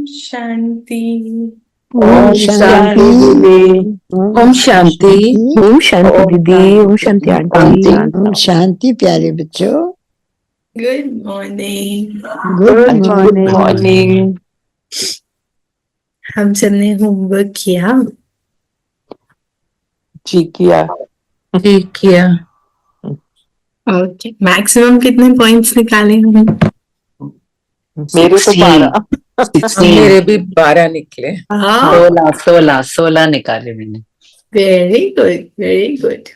शांति। ओम शांति दीदी। ओम शांति। ओम शांति दीदी। ओम शांति आंटी। ओम शांति प्यारे बच्चों। Good morning. Good morning. हम सबने होमवर्क किया? जी किया। ओके, मैक्सिमम कितने पॉइंट्स निकाले हमने? मेरे तो 12। मेरे भी 12 निकले। हाँ, 16 निकाले मैंने। Very good, very good.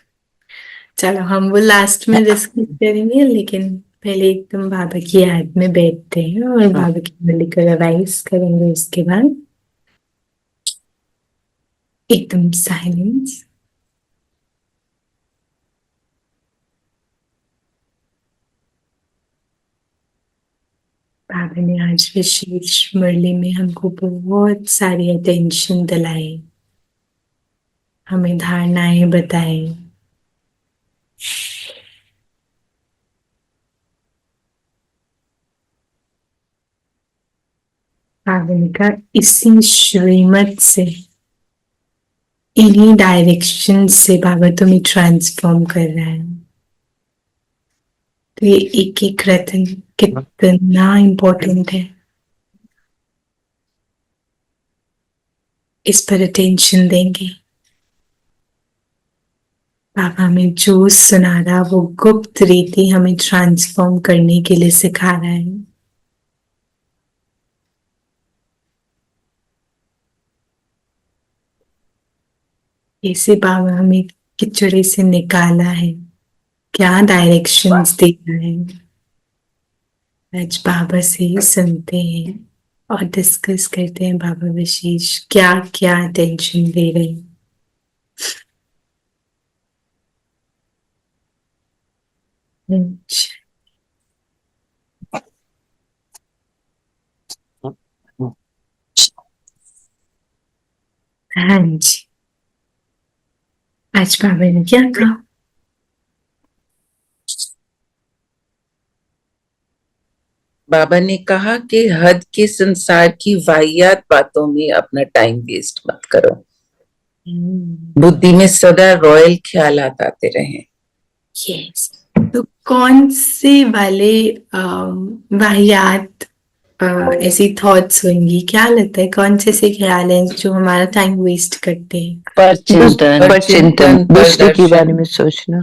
चलो हम वो लास्ट में डिस्कस करेंगे, लेकिन पहले एकदम बाबा की याद में बैठते हैं और बाबा की मुरली को रिवाइज करेंगे। उसके बाद एकदम साइलेंस। बाबा ने आज विशेष मुरली में हमको बहुत सारी अटेंशन दिलाई, हमें धारणाएं बताई। बाबा ने कहा इसी श्रीमत से, इन्हीं डायरेक्शन से बाबा तुम्हें ट्रांसफॉर्म कर रहा है। तो ये एक एक रत्न कितना इम्पोर्टेंट है, इस पर अटेंशन देंगे। बाबा हमें जो सुना रहा वो गुप्त रीति हमें ट्रांसफॉर्म करने के लिए सिखा रहा है। कैसे बाबा हमें किचड़े से निकाला है, क्या डायरेक्शंस दे रहा है, आज बाबा से ही सुनते हैं और डिस्कस करते हैं। बाबा विशेष क्या क्या अटेंशन दे रहे हैं। हाँ जी, आज बाबा ने क्या कहा? बाबा ने कहा कि हद के संसार की वाहियात बातों में अपना टाइम वेस्ट मत करो। बुद्धि में सदा रॉयल ख्यालात आते रहें। यस, तो कौन से वाले वाहियात ऐसी थॉट्स होंगी? क्या लगता है कौन से ऐसे ख्याल हैं जो हमारा टाइम वेस्ट करते हैं? पर चिंतन, दूसरे के प्रदर्शन। बारे में सोचना,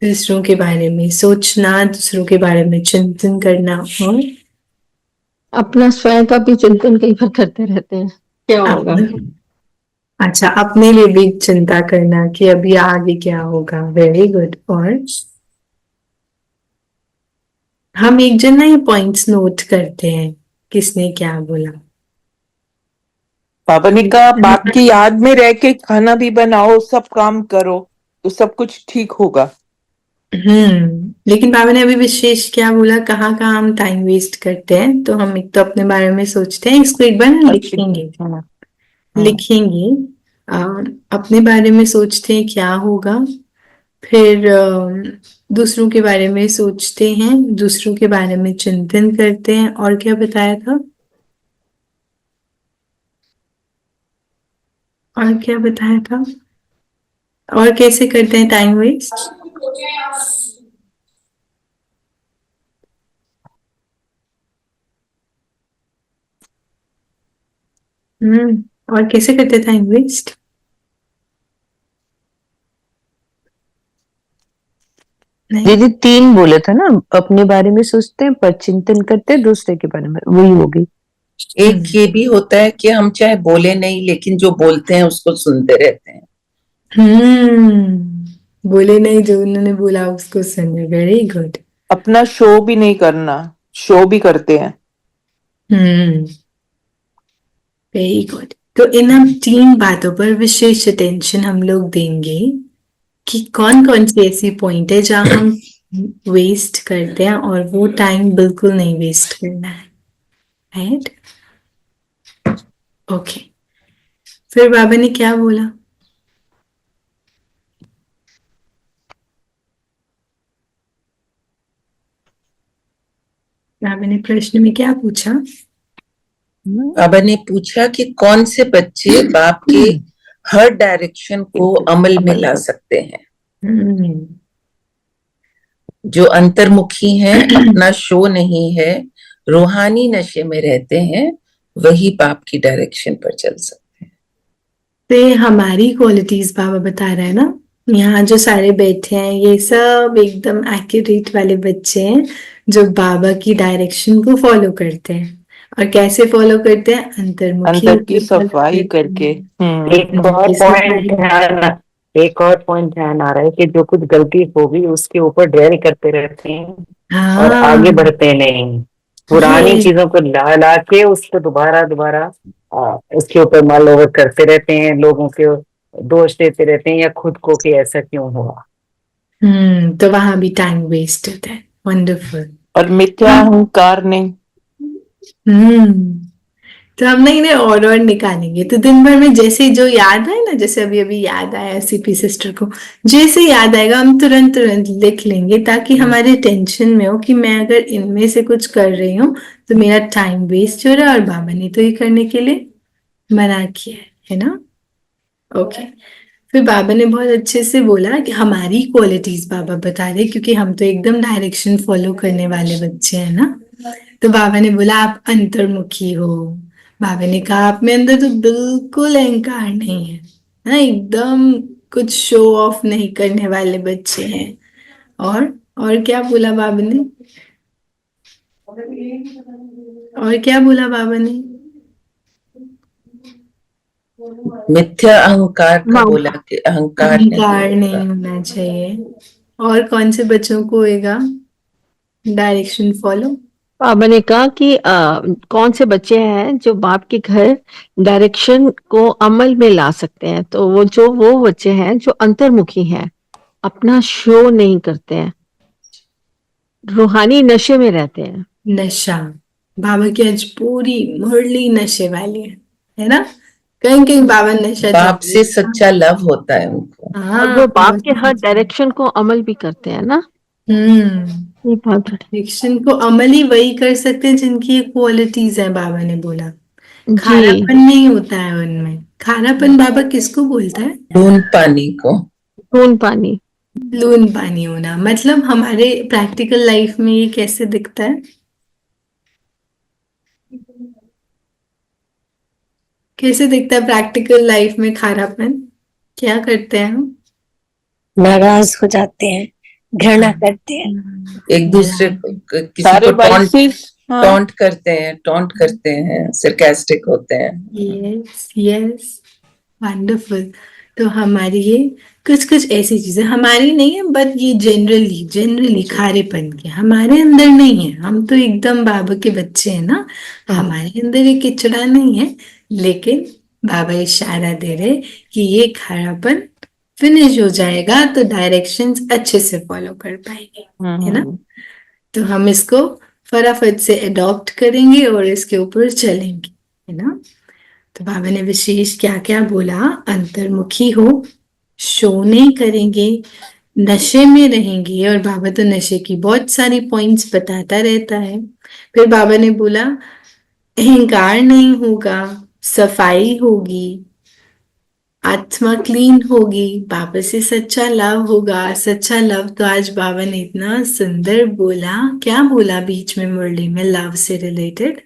दूसरों के बारे में सोचना, दूसरों के बारे में चिंतन करना, और अपना स्वयं का भी चिंतन कई बार करते रहते हैं, क्या होगा। अच्छा, अपने लिए भी चिंता करना कि अभी आगे क्या होगा। Very good. और हम एक जन ना ये पॉइंट्स नोट करते हैं, किसने क्या बोला। बाबा ने कहा बाप की याद में रह के खाना भी बनाओ, सब काम करो तो सब कुछ ठीक होगा। लेकिन बाबा ने अभी विशेष क्या बोला, कहाँ कहाँ हम टाइम वेस्ट करते हैं? तो हम एक तो अपने बारे में सोचते हैं, इसको एक बार ना लिखेंगे। अपने बारे में सोचते हैं क्या होगा, फिर दूसरों के बारे में सोचते हैं, दूसरों के बारे में चिंतन करते हैं, और क्या बताया था? और क्या बताया था? और कैसे करते हैं टाइम वेस्ट? और कैसे करते हैं टाइम वेस्ट? दीदी 3 बोले थे ना, अपने बारे में सोचते हैं, पर चिंतन करते हैं, दूसरे के बारे में, वही हो गई। एक ये भी होता है कि हम चाहे बोले नहीं, लेकिन जो बोलते हैं उसको सुनते रहते हैं। बोले नहीं, जो उन्होंने बोला उसको सुने। Very good. अपना शो भी नहीं करना, शो भी करते हैं। Very good. तो इन हम 3 बातों पर विशेष अटेंशन हम लोग देंगे कि कौन कौन सी ऐसी पॉइंट है जहां हम वेस्ट करते हैं, और वो टाइम बिल्कुल नहीं वेस्ट करना है। राइट? ओके, फिर बाबा ने क्या बोला? बाबा ने प्रश्न में क्या पूछा? बाबा ने पूछा कि कौन से बच्चे बाप के हर डायरेक्शन को अमल में ला सकते हैं। जो अंतर्मुखी हैं, अपना शो नहीं है, रूहानी नशे में रहते हैं, वही बाप की डायरेक्शन पर चल सकते हैं। तो ये हमारी क्वालिटीज बाबा बता रहे हैं ना, यहाँ जो सारे बैठे हैं ये सब एकदम एक्यूरेट वाले बच्चे हैं जो बाबा की डायरेक्शन को फॉलो करते हैं। और कैसे फॉलो करते हैं? अंतर्मुखी अंदर की होके follow सफाई करते हैं। करके। एक और पॉइंट ध्यान आ रहा है कि जो कुछ गलती होगी उसके ऊपर ड्वेल करते रहते हैं और हाँ, आगे बढ़ते नहीं। पुरानी ये चीजों को ला ला के उसको दोबारा दोबारा उसके ऊपर माल ओवर करते रहते हैं, लोगों के दोष देते रहते हैं या खुद को कि ऐसा क्यों हुआ। तो वहां भी टाइम वेस्ट होता है। वंडरफुल। और मिथ्या अहंकार नहीं। तो हम ना इन्हें और निकालेंगे। तो दिन भर में जैसे जो याद आए ना, जैसे अभी अभी याद आया सीपी सिस्टर को, जैसे याद आएगा हम तुरंत तुरंत लिख लेंगे, ताकि हमारे टेंशन में हो कि मैं अगर इनमें से कुछ कर रही हूँ तो मेरा टाइम वेस्ट हो रहा है और बाबा ने तो ये करने के लिए मना किया है ना। ओके। फिर बाबा ने बहुत अच्छे से बोला कि हमारी क्वालिटीज बाबा बता रहे, क्योंकि हम तो एकदम डायरेक्शन फॉलो करने वाले बच्चे हैं ना। तो बाबा ने बोला आप अंतर्मुखी हो। बाबा ने कहा आप में अंदर तो बिल्कुल अहंकार नहीं है ना, एकदम कुछ शो ऑफ नहीं करने वाले बच्चे हैं। और क्या बोला बाबा ने? और क्या बोला बाबा ने? मिथ्या अहंकार का बोला कि अहंकार अहंकार नहीं नहीं होगा। होना चाहिए। और कौन से बच्चों को होएगा डायरेक्शन फॉलो? बाबा ने कहा कि कौन से बच्चे हैं जो बाप के घर डायरेक्शन को अमल में ला सकते हैं। तो वो बच्चे हैं जो अंतर्मुखी हैं, अपना शो नहीं करते हैं, रूहानी नशे में रहते हैं। नशा। बाबा की आज पूरी मुरली नशे वाली है ना। कहीं कहीं बाबा नशा बाप चालू से सच्चा लव होता है उनको। हाँ, और वो बाप के हर बहुत- डायरेक्शन को अमल भी करते हैं ना। हम्म ये बात एडिक्शन को अमल ही वही कर सकते हैं जिनकी ये क्वालिटीज है। बाबा ने बोला जी। खारापन नहीं होता है उनमें। खारापन बाबा किसको बोलता है? खून पानी को। खून पानी। लून पानी होना। मतलब हमारे प्रैक्टिकल लाइफ में ये कैसे दिखता है? कैसे दिखता है प्रैक्टिकल लाइफ में खारापन? क्या करते हैं हम? नाराज हो जाते हैं, घृणा करते हैं। एक दूसरे को किसी सारे को टॉन्ट वाइसेस। टॉन्ट करते हैं, सरकास्टिक होते हैं। Yes yes, wonderful. तो हमारी ये कुछ कुछ ऐसी चीजें हमारी नहीं है, बट ये जनरली खारेपन के हमारे अंदर नहीं है। हम तो एकदम बाबा के बच्चे हैं ना, हमारे अंदर ये किचड़ा नहीं है। लेकिन बाबा इशारा दे रहे कि ये खारापन फिनिश हो जाएगा तो डायरेक्शंस अच्छे से फॉलो कर पाएंगे, है ना। तो हम इसको फटाफट से अडॉप्ट करेंगे और इसके ऊपर चलेंगे, है ना। तो बाबा ने विशेष क्या क्या बोला? अंतर्मुखी हो, शो नहीं करेंगे, नशे में रहेंगे। और बाबा तो नशे की बहुत सारी पॉइंट्स बताता रहता है। फिर बाबा ने बोला अहंकार नहीं होगा, सफाई होगी, आत्मा क्लीन होगी, बाबा से सच्चा लव होगा। सच्चा लव तो आज बाबा ने इतना सुंदर बोला। क्या बोला बीच में मुरली में लव से रिलेटेड?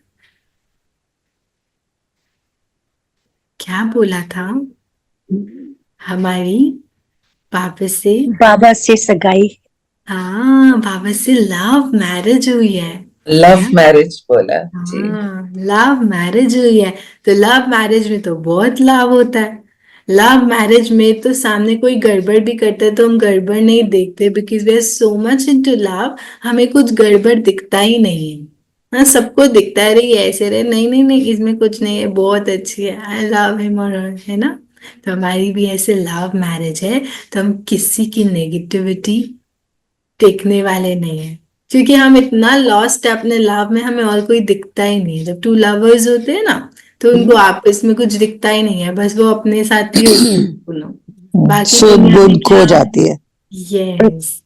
क्या बोला था? हमारी बाबा से सगाई। हाँ, बाबा से लव मैरिज हुई है। लव मैरिज बोला जी। हाँ, लव मैरिज हुई है। तो लव मैरिज में तो बहुत लाभ होता है। लव मैरिज में तो सामने कोई गड़बड़ भी करता है तो हम गड़बड़ नहीं देखते, because we are so much into love. हमें कुछ गड़बड़ दिखता ही नहीं है। हाँ, सबको दिखता है रही ऐसे रहे, नहीं नहीं नहीं इसमें कुछ नहीं है, बहुत अच्छी है, आई लव हिम और हर, है ना। तो हमारी भी ऐसे लव मैरिज है। तो हम किसी की नेगेटिविटी देखने वाले नहीं है, क्योंकि हम इतना लॉस्ट है अपने लव में, हमें और कोई दिखता ही नहीं है। जब टू लवर्स होते हैं ना तो उनको आपस में कुछ दिखता ही नहीं है, बस वो अपने साथ ही होते हैं दोनों। बाकी सुध दुनिया में बुध खो क्या? जाती है। यस,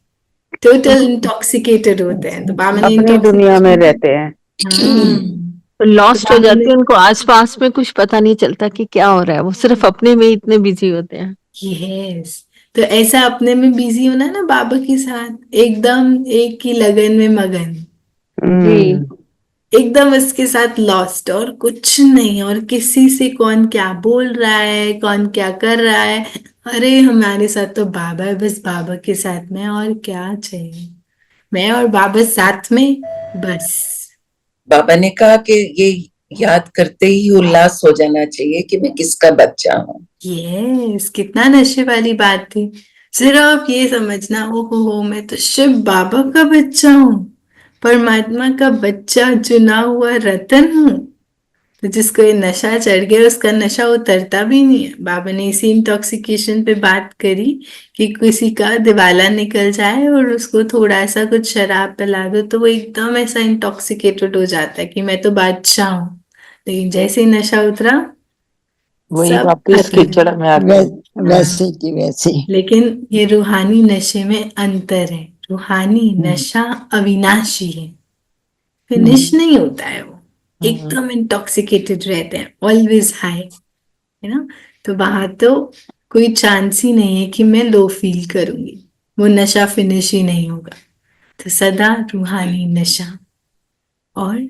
टोटल इंटॉक्सिकेटेड होते हैं। तो बाबा ने अपनी दुनिया में रहते हैं। हाँ, लॉस्ट हो बाबा जाते ने हैं, उनको आसपास में कुछ पता नहीं चलता कि क्या हो रहा है, वो सिर्फ अपने में इतने बिजी होते हैं। यस, तो ऐसा अपने में बिजी होना ना बाबा के साथ, एकदम एक ही लगन में मगन, जी। एकदम उसके साथ लॉस्ट, और कुछ नहीं, और किसी से कौन क्या बोल रहा है, कौन क्या कर रहा है, अरे हमारे साथ तो बाबा है, बस बाबा के साथ में और क्या चाहिए, मैं और बाबा साथ में, बस। बाबा ने कहा कि ये याद करते ही उल्लास हो जाना चाहिए कि मैं किसका बच्चा हूँ। यस, कितना नशे वाली बात थी, सिर्फ ये समझना, हो मैं तो शिव बाबा का बच्चा हूँ, परमात्मा का बच्चा, चुना हुआ रतन हूँ। तो जिसको ये नशा चढ़ गया उसका नशा उतरता भी नहीं है। बाबा ने इसी इंटॉक्सिकेशन पे बात करी कि किसी का दिवाला निकल जाए और उसको थोड़ा सा कुछ शराब पिला दो तो वो एकदम ऐसा इंटॉक्सिकेटेड हो जाता है कि मैं तो बादशाह हूँ, लेकिन जैसे ही नशा उतरा वही सब वापस खत्म। कीचड़ में आते हैं। हाँ, वैसे लेकिन ये रूहानी नशे में अंतर है, रूहानी नशा अविनाशी है, फिनिश नहीं होता है वो, एकदम इंटॉक्सिकेटेड रहते हैं, ऑलवेज हाई, है ना। तो वहां तो कोई चांस ही नहीं है कि मैं लो फील करूंगी, वो नशा फिनिश ही नहीं होगा, तो सदा रूहानी नशा। और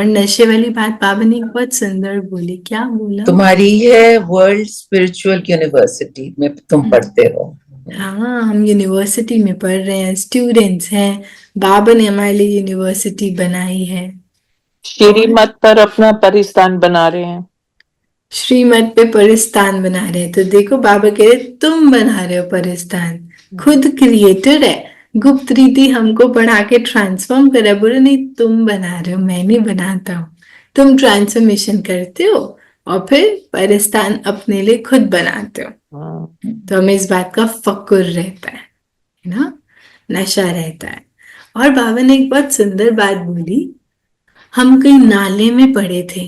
नशे वाली बात बाबा ने बहुत सुंदर बोली, क्या बोला? तुम्हारी है वर्ल्ड स्पिरिचुअल यूनिवर्सिटी में तुम पढ़ते हो। हाँ, हम यूनिवर्सिटी में पढ़ रहे हैं, स्टूडेंट्स हैं, बाबा ने हमारे लिए यूनिवर्सिटी बनाई है, श्रीमत पर अपना परिस्थान बना रहे हैं। श्रीमत पे परिस्थान बना रहे हैं। तो देखो बाबा कह रहे तुम बना रहे हो परिस्थान, खुद क्रिएटर है, गुप्त रीति हमको बढ़ा के ट्रांसफॉर्म करा, बोले नहीं तुम बना रहे हो, मैं नहीं बनाता हूँ, तुम ट्रांसफॉर्मेशन करते हो और फिर परिस्थान अपने लिए खुद बनाते हो। तो हमें इस बात का फक्र रहता है ना, नशा रहता है। और बाबा ने एक बहुत सुंदर बात बोली, हम कहीं नाले में पड़े थे,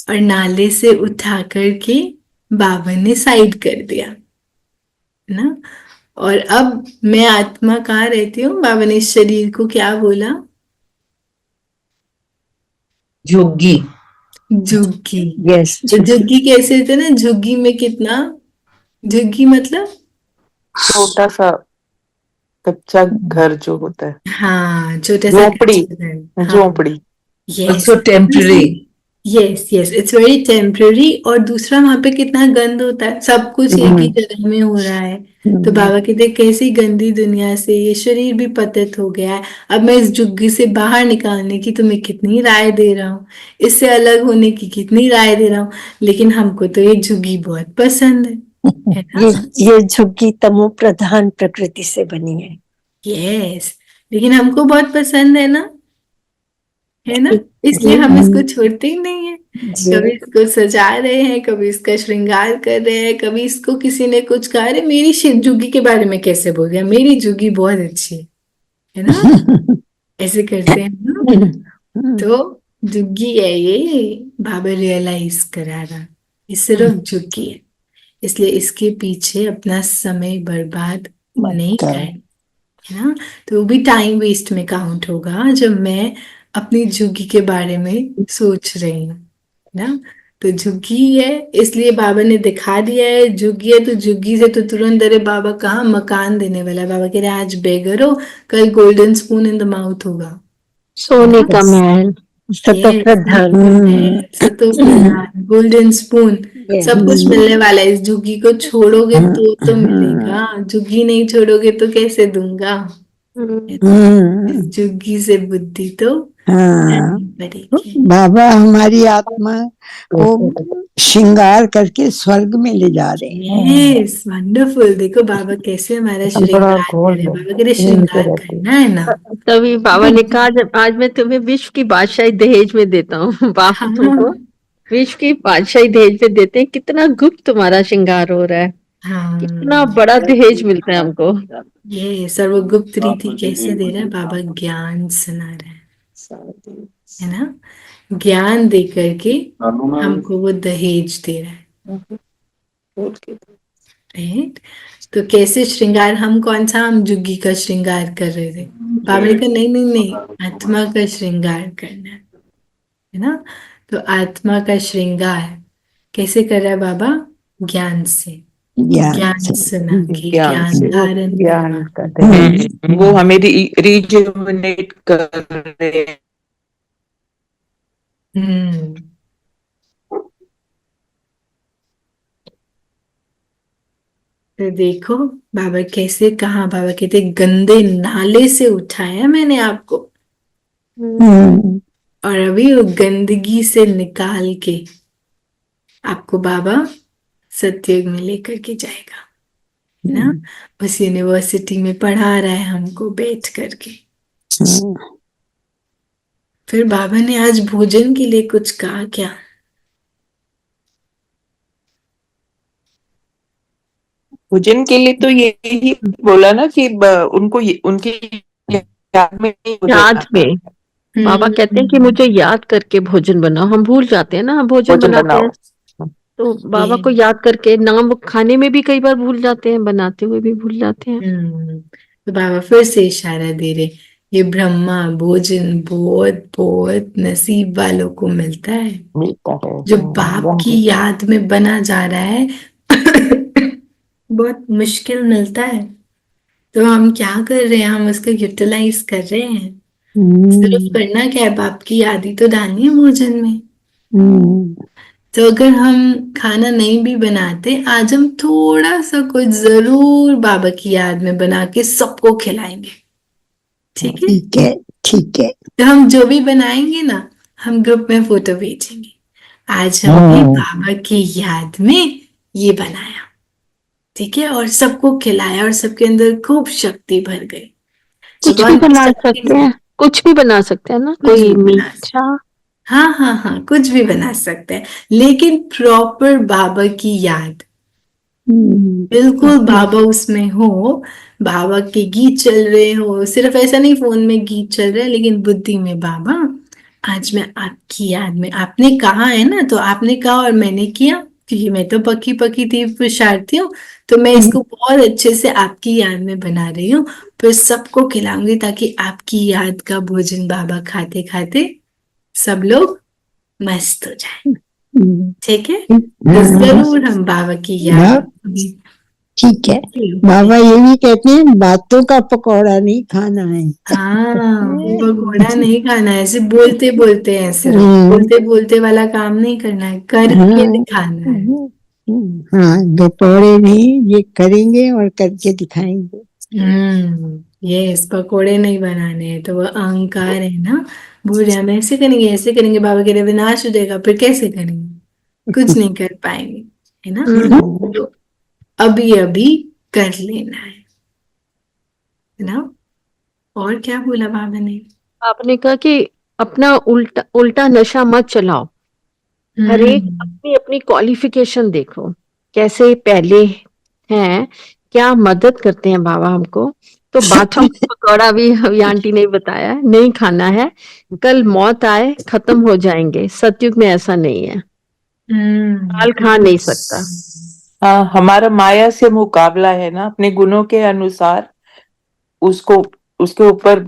और नाले से उठा करके बाबा ने साइड कर दिया, है ना। और अब मैं आत्मा कहाँ रहती हूँ, बाबा ने इस शरीर को क्या बोला? झुग्गी। झुग्गी। यस तो झुग्गी कैसे होते ना, झुग्गी में कितना, झुग्गी मतलब छोटा सा कच्चा घर जो होता है, हाँ, छोटा सा झोपड़ी, कच्चा घर, हाँ, झोपड़ी। Yes, also temporary. Yes yes, it's very temporary. और दूसरा वहां पे कितना गंद होता है, सब कुछ एक ही जगह में हो रहा है। तो बाबा कहते हैं कैसी गंदी दुनिया से ये शरीर भी पतित हो गया है, अब मैं इस झुग्गी से बाहर निकालने की तुम्हें कितनी राय दे रहा हूँ, इससे अलग होने की कितनी राय दे रहा हूँ, लेकिन हमको तो ये झुग्गी बहुत पसंद है ना। ये झुग्गी तमो प्रधान प्रकृति से बनी है। यस, लेकिन हमको बहुत पसंद है ना, इसलिए ये हम इसको छोड़ते ही नहीं है। जी कभी इसको सजा रहे हैं, कभी इसका श्रृंगार कर रहे हैं, कभी इसको किसी ने कुछ कहा, अरे मेरी शिव जुगी के बारे में कैसे बोल गया, मेरी जुगी बहुत अच्छी है ना, ऐसे करते हैं ना। तो जुग्गी है ये, बाबा रियलाइज करा रहा, ये सिर्फ जुग्गी है, इसलिए इसके पीछे अपना समय बर्बाद नहीं करें, है ना। तो वो भी टाइम वेस्ट में काउंट होगा जब मैं अपनी झुग्गी के बारे में सोच रही हूँ ना। तो झुग्गी है, इसलिए बाबा ने दिखा दिया है झुग्गी है, तो झुग्गी से तो तुरंत, अरे बाबा कहाँ मकान देने वाला है, बाबा कह रहे हैं आज बेगर हो, कल golden spoon in the mouth होगा, सोने का महल। सतो प्रधान। सतो प्रधान, गोल्डन स्पून, सब कुछ Yes. मिलने वाला है। इस झुग्गी को छोड़ोगे तो मिलेगा, झुग्गी नहीं छोड़ोगे तो कैसे दूंगा, इस झुग्गी से बुद्धि तो लानी पड़ेगी। बाबा हमारी आत्मा को श्रृंगार करके स्वर्ग में ले जा रहे हैं। यस, वंडरफुल, देखो बाबा कैसे हमारा बड़ा श्रृंगार गोल करे, है, बाबा कह रहे यहीं पे श्रृंगार रहती है। करना है ना। तभी बाबा ने कहा जब आज मैं तुम्हें विश्व की बादशाही दहेज में देता हूँ, बाप हाँ, तुमको विश्व की बादशाही दहेज में देते हैं, कितना गुप्त तुम्हारा श्रृंगार हो रहा है, कितना हाँ, बड़ा दहेज मिलता है हमको। ये सर्वगुप्त रीति कैसे दे रहा है बाबा, ज्ञान सुना रहा है ना, ज्ञान दे करके हमको वो दहेज दे रहा है। राइट। तो कैसे श्रृंगार, हम कौन सा, हम जुग्गी का श्रृंगार कर रहे थे। बाबा ने कहा नहीं नहीं नहीं, आत्मा का श्रृंगार करना है ना। तो आत्मा का श्रृंगार कैसे कर रहा है बाबा? ज्ञान से। ज्ञान ज्ञान से। सुना के ज्ञान ज्ञान से वो धारण ज्ञान करवा। करते हैं। वो हमें रिजुविनेट कर रहे हैं। हम्म। तो देखो बाबा कैसे, कहा बाबा कहते गंदे नाले से उठाया मैंने आपको, हम्म, और अभी वो गंदगी से निकाल के आपको बाबा सत्युग में लेकर के जाएगा, है ना। बस यूनिवर्सिटी में पढ़ा रहा है हमको बैठ करके। फिर बाबा ने आज भोजन के लिए कुछ कहा क्या? भोजन के लिए तो यही बोला ना कि उनको उनकी याद में नहीं याद भोजन में बाबा कहते हैं कि मुझे याद करके भोजन बनाओ। हम भूल जाते हैं ना, हम भोजन बनाते हैं बनाओ। तो बाबा को याद करके, नाम खाने में भी कई बार भूल जाते हैं, बनाते हुए भी भूल जाते हैं। तो बाबा फिर से इशारा दे रहे, ये ब्रह्मा भोजन बहुत बहुत नसीब वालों को मिलता है, मिलता है जो बाप की याद में बना जा रहा है। बहुत मुश्किल मिलता है। तो हम क्या कर रहे हैं, हम उसको यूटिलाइज कर रहे हैं। सिर्फ करना क्या है, बाप की याद ही तो डालनी है भोजन में। तो अगर हम खाना नहीं भी बनाते, आज हम थोड़ा सा कुछ जरूर बाबा की याद में बना के सबको खिलाएंगे, ठीक है। ठीक है, ठीक है। तो हम जो भी बनाएंगे ना, हम ग्रुप में फोटो भेजेंगे, आज हमने बाबा की याद में ये बनाया, ठीक है, और सबको खिलाया और सबके अंदर खूब शक्ति भर गई। कुछ भी बना सकते हैं, कुछ भी बना सकते हैं ना, कुछ कोई भी बना सकते मीठा। हाँ हाँ हाँ, कुछ भी बना सकते हैं, लेकिन प्रॉपर बाबा की याद, बिल्कुल बाबा उसमें हो, बाबा के गीत चल रहे हो। सिर्फ ऐसा नहीं फोन में गीत चल रहे हैं, लेकिन बुद्धि में बाबा आज मैं आपकी याद में, आपने कहा है ना, तो आपने कहा और मैंने किया, क्योंकि मैं तो पक्की पक्की थी पुरुषार्थी हूँ, तो मैं इसको बहुत अच्छे से आपकी याद में बना रही हूँ। फिर सबको खिलाऊंगी ताकि आपकी याद का भोजन बाबा खाते खाते सब लोग मस्त हो जाए, ठीक है। तो जरूर हम बाबा की याद में, ठीक है। बाबा ये भी कहते हैं बातों का पकौड़ा नहीं खाना है। हाँ, पकौड़ा नहीं खाना है, सिर्फ बोलते बोलते हैं, सिर्फ बोलते बोलते वाला काम नहीं करना है, करके दिखाना है। हाँ, पकौड़े नहीं, ये करेंगे और करके दिखाएंगे। यस, पकोड़े नहीं बनाने हैं, तो वो अहंकार है ना, बोल रहे हम ऐसे करेंगे ऐसे करेंगे, बाबा कह रहे विनाश हो जाएगा, फिर कैसे करेंगे, कुछ नहीं कर पाएंगे, है ना। तो अभी अभी कर लेना है ना। और क्या बोला बाबा ने? आपने कहा कि अपना उल्टा उल्टा नशा मत चलाओ, हर एक अपनी अपनी क्वालिफिकेशन देखो, कैसे पहले हैं, क्या मदद करते हैं बाबा हमको। तो बाथरूम पकौड़ा भी अभी आंटी ने बताया, नहीं खाना है, कल मौत आए खत्म हो जाएंगे। सतयुग में ऐसा नहीं है, काल खा नहीं सकता। हाँ, हमारा माया से मुकाबला है ना, अपने गुणों के अनुसार उसको, उसके ऊपर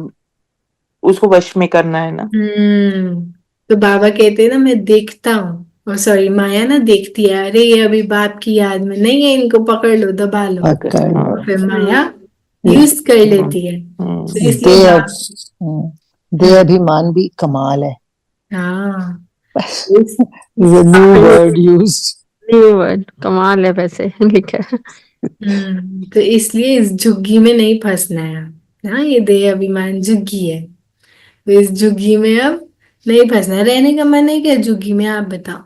उसको वश में करना है ना। तो बाबा कहते हैं ना, मैं देखता हूँ, और सॉरी माया ना देखती है, अरे ये अभी बाप की याद में नहीं है, इनको पकड़ लो दबा लो, और फिर माया यूज कर लेती है। तो इसलिए दे अभिमान भी कमाल है। हाँ, new word use, new word कमाल है वैसे लिखा है। तो इसलिए इस झुग्गी में नहीं फंसना है। हाँ, ये देह अभिमान झुग्गी है, तो इस झुग्गी में अब नहीं फंसना है। रहने का मन नहीं क्या झुग्गी में, आप बताओ,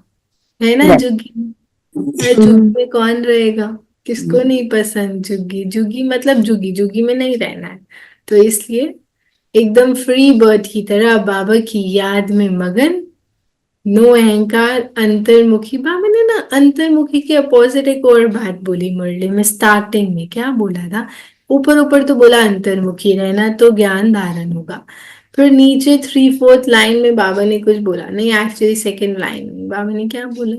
है ना झुग्गी में? अरे झुग्गी में कौन रहेगा, किसको नहीं पसंद झुग्गी, झुग्गी मतलब झुग्गी, झुग्गी में नहीं रहना है। तो इसलिए एकदम फ्री बर्ड की तरह बाबा की याद में मगन, नो अहंकार, अंतर्मुखी। बाबा ने ना अंतर्मुखी के अपोजिट एक और बात बोली मुरली में, स्टार्टिंग में क्या बोला था, ऊपर ऊपर तो बोला अंतर्मुखी रहना तो ज्ञान धारण होगा, फिर नीचे 3/4 लाइन में बाबा ने कुछ बोला नहीं, एक्चुअली सेकंड लाइन में बाबा ने क्या बोला,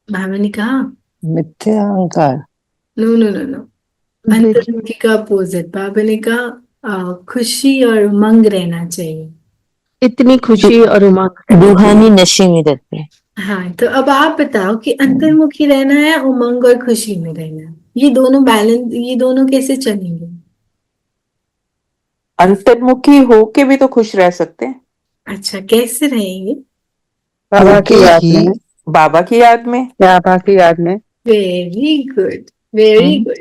बाबा ने कहा मिथ्या अहंकार। नो नो नो नो, अंतर्मुखी का अपोजिट। बाबा ने कहा खुशी और उमंग रहना चाहिए। इतनी खुशी और उमंग। रूहानी नशे में रहते हैं। हाँ, तो अब आप बताओ कि अंतर्मुखी रहना है, उमंग और खुशी में रहना है, ये दोनों बैलेंस, ये दोनों कैसे चलेंगे? अंतर्मुखी होके भी तो खुश रह सकते हैं, अच्छा, कैसे रहेंगे? बाबा की याद ही में, बाबा की याद में, बाबा की याद में। Very good, very good.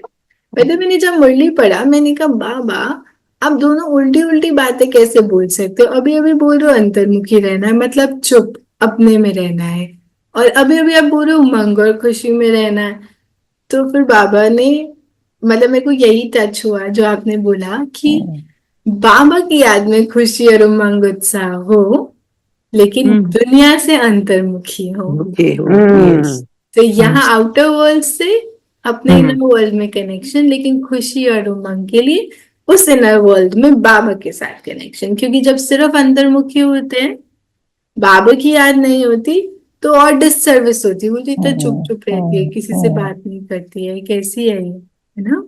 मतलब मैंने जब मुरली पढ़ा, मैंने कहा बाबा आप दोनों उल्टी उल्टी बातें कैसे बोल सकते हो? अभी अभी बोल रहे हो अंतर्मुखी रहना है, मतलब चुप अपने में रहना है, और अभी अभी आप बोल रहे हो उमंग और खुशी में रहना है। तो फिर बाबा ने, मतलब मेरे को यही टच हुआ जो आपने बोला कि बाबा की याद में खुशी और उमंग उत्साह हो, लेकिन दुनिया से अंतर्मुखी हो। Yes. तो यहाँ आउटर वर्ल्ड से अपने इनर वर्ल्ड में कनेक्शन, लेकिन खुशी और उमंग के लिए उस इनर वर्ल्ड में बाबा के साथ कनेक्शन। क्योंकि जब सिर्फ अंतर्मुखी होते हैं, बाबा की याद नहीं होती, तो और डिससर्विस होती, बोलती तो चुप चुप रहती है, किसी से बात नहीं करती है, कैसी है ये, है ना?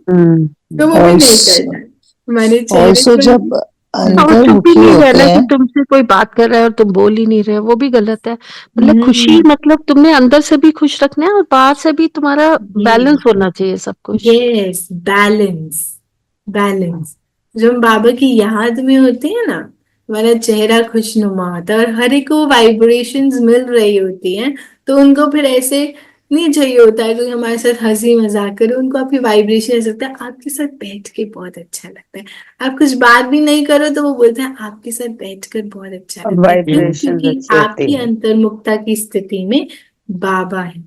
तो वो भी नहीं करना है हमारे चेहरे ऑल्सो पर। जब और चुप अंतर्मुखी ही नहीं होते रहना कि हैं, तुमसे कोई बात कर रहा है और तुम बोल ही नहीं रहे, वो भी गलत है। मतलब खुशी हम्म, मतलब तुमने अंदर से भी खुश रखना है और बाहर से भी तुम्हारा बैलेंस होना चाहिए सब कुछ। Yes, balance, balance. जब हम बाबा की याद में होते हैं ना, हमारा चेहरा खुशनुमा होता है और हर एक को वाइब्रेशंस मिल रही होती हैं, तो उनको फिर ऐसे नहीं चाहिए होता है कोई हमारे साथ हंसी मजाक करे, उनको आपकी वाइब्रेशन ऐसा लगता है आपके साथ बैठ के बहुत अच्छा लगता है। आप कुछ बात भी नहीं करो तो वो बोलते हैं आपके साथ बैठकर बहुत अच्छा लगता है। क्यों? वाइब्रेशंस क्योंकि अच्छी होती आपकी है। अंतर्मुखता की स्थिति में बाबा है,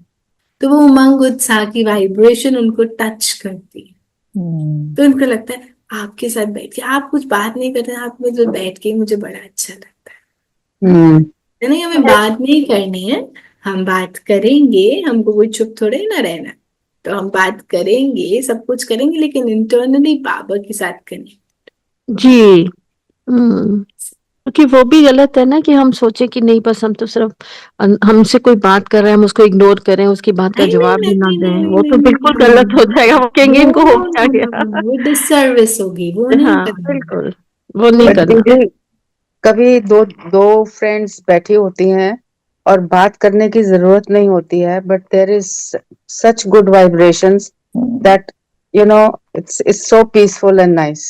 तो वो उमंग उत्साह की वाइब्रेशन उनको टच करती है। तो उनको लगता है आपके साथ बैठ के, आप कुछ बात नहीं करते, आप में जो बैठ के मुझे बड़ा अच्छा लगता है। नहीं, हमें बात नहीं करनी है, हम बात करेंगे, हमको कोई चुप थोड़े ही ना रहना, तो हम बात करेंगे, सब कुछ करेंगे, लेकिन इंटरनली बाबा के साथ करेंगे। जी। क्योंकि वो भी गलत है ना कि हम सोचे कि नहीं बस हम तो सिर्फ हमसे कोई बात कर रहा है हम उसको इग्नोर करें, उसकी बात का नहीं नहीं जवाब भी नहीं ना नहीं नहीं दें, नहीं वो नहीं तो नहीं बिल्कुल नहीं गलत हो जाएगा। वो कहेंगे नो इनको हो नो क्या नो गया। नो, वो डिससर्विस होगी, वो नहीं हाँ करना। बिल्कुल, वो नहीं बट करना। दीदी, कभी दो दो फ्रेंड्स बैठी होती हैं और बात करने की जरूरत नहीं होती है, but there is such good vibrations that you know it's so peaceful and nice.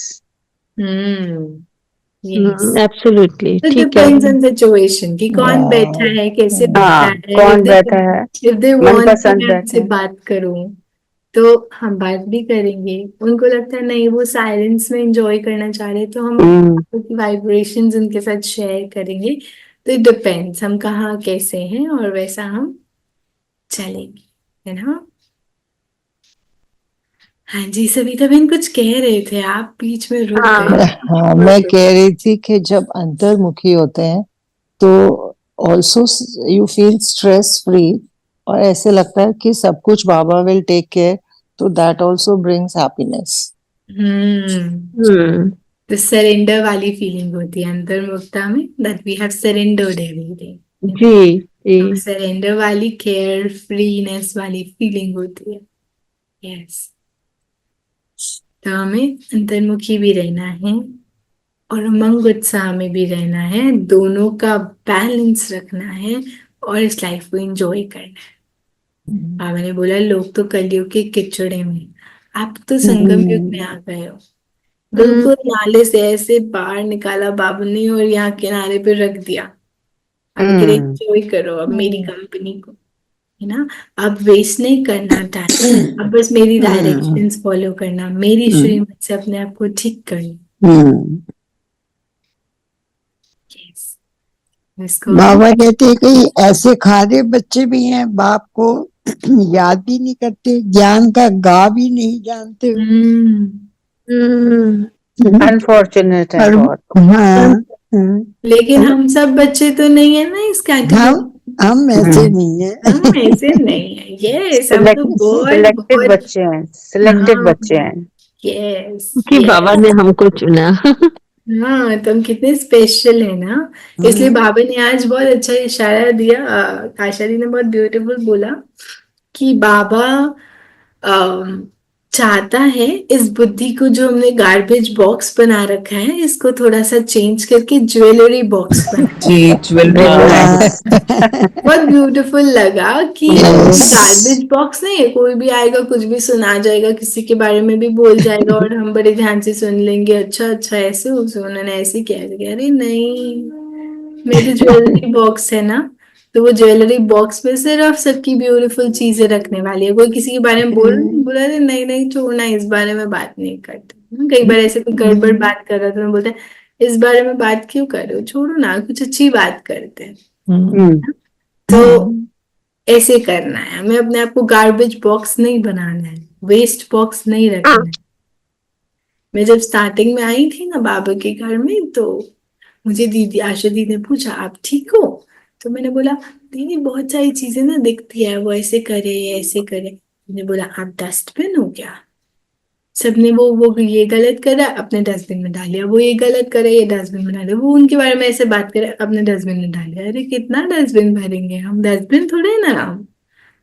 Yes, absolutely तो ठीक है। डिपेंड्स ऑन सिचुएशन कि कौन बैठा है, कैसे बैठा हाँ, है। कौन बैठा है, इफ दे वांट कि मनपसंद मैं बैठा उनसे है। बात करूं, तो हम बात भी करेंगे। उनको लगता है नहीं वो साइलेंस में एंजॉय करना चाह रहे हैं, तो हम वाइब्रेशंस उनके साथ शेयर करेंगे। तो इट डिपेंड्स हम कहाँ कैसे हैं, और वैसा हम चलेंगे, है ना? हाँ जी, सविता बहन कुछ कह रहे थे, आप बीच में रुक गए। हाँ, मैं कह रही थी कि जब अंतर्मुखी होते हैं तो also you feel stress free, और ऐसे लगता है कि सब कुछ बाबा विल टेक केयर, तो दैट ऑल्सो ब्रिंग्स हैप्पीनेस। तो सरेंडर वाली फीलिंग होती है अंतर्मुखता में, that we have surrendered everything. जी जी। सरेंडर वाली केयर फ्रीनेस वाली फीलिंग होती है। यस, तो हमें अंतर्मुखी भी रहना है और उमंग उत्साह में भी रहना है, दोनों का बैलेंस रखना है और इस लाइफ को एंजॉय करना है। बाबा ने बोला लोग तो कलयुग के किचड़े में, आप तो संगम युग में आ गए हो। बिल्कुल नाले से ऐसे बाहर निकाला बाबा ने और यहाँ किनारे पे रख दिया, अब एंजॉय करो अब मेरी कंपनी को, है ना? अब वेस्ट नहीं करना टाइम, अब बस मेरी डायरेक्शंस फॉलो करना, मेरी श्रीमत से अपने आप को ठीक करना। Yes. इसको बाबा कहते हैं कि ऐसे खारे बच्चे भी हैं, बाप को याद भी नहीं करते, ज्ञान का गा भी नहीं जानते। अनफॉर्चुनेट है बहुत। हाँ, लेकिन हम सब बच्चे तो नहीं है ना इस कैटेगरी। हम ऐसे नहीं है। हम ऐसे नहीं है। यस, हम तो बहुत सिलेक्टेड बहुत बच्चे हैं, सिलेक्टेड बच्चे हैं। यस कि बाबा ने हमको चुना। हाँ, तो हम कितने स्पेशल है ना। इसलिए बाबा ने आज बहुत अच्छा इशारा दिया, आशा दी ने बहुत ब्यूटीफुल बोला कि बाबा अम, चाहता है इस बुद्धि को जो हमने गार्बेज बॉक्स बना रखा है इसको थोड़ा सा चेंज करके ज्वेलरी बॉक्स बना। जी ज्वेलरी बहुत ब्यूटीफुल लगा कि गार्बेज बॉक्स नहीं है, कोई भी आएगा कुछ भी सुना जाएगा, किसी के बारे में भी बोल जाएगा और हम बड़े ध्यान से सुन लेंगे, अच्छा अच्छा ऐसे उन्होंने ऐसे किया, अरे नहीं, मेरी ज्वेलरी बॉक्स है ना, तो वो ज्वेलरी बॉक्स में सिर्फ सबकी ब्यूटीफुल चीजें रखने वाली है। कोई किसी के बारे में बोला अरे नहीं नहीं छोड़ना, इस बारे में बात नहीं करते। कई बार ऐसे कोई गड़बड़ बात कर रहा था, मैं बोलते हैं इस बारे में बात क्यों कर रहे हो, छोड़ो ना, कुछ अच्छी बात करते हैं। तो ऐसे करना है, हमें अपने आप को गार्बेज बॉक्स नहीं बनाना है, वेस्ट बॉक्स नहीं रखना है। मैं जब स्टार्टिंग में आई थी ना बाबा के घर में, तो मुझे दीदी आशा दीदी ने पूछा आप ठीक हो, तो मैंने बोला दीदी बहुत सारी चीजें ना दिखती है, वो ऐसे करे ऐसे करे। मैंने बोला आप डस्टबिन हो क्या, सबने वो ये गलत करा अपने डस्टबिन में डालिया, वो ये गलत करे ये डस्टबिन में डाले, वो उनके बारे में ऐसे बात करे अपने डस्टबिन में डालिया। अरे कितना डस्टबिन भरेंगे, हम डस्टबिन थोड़े ना, हम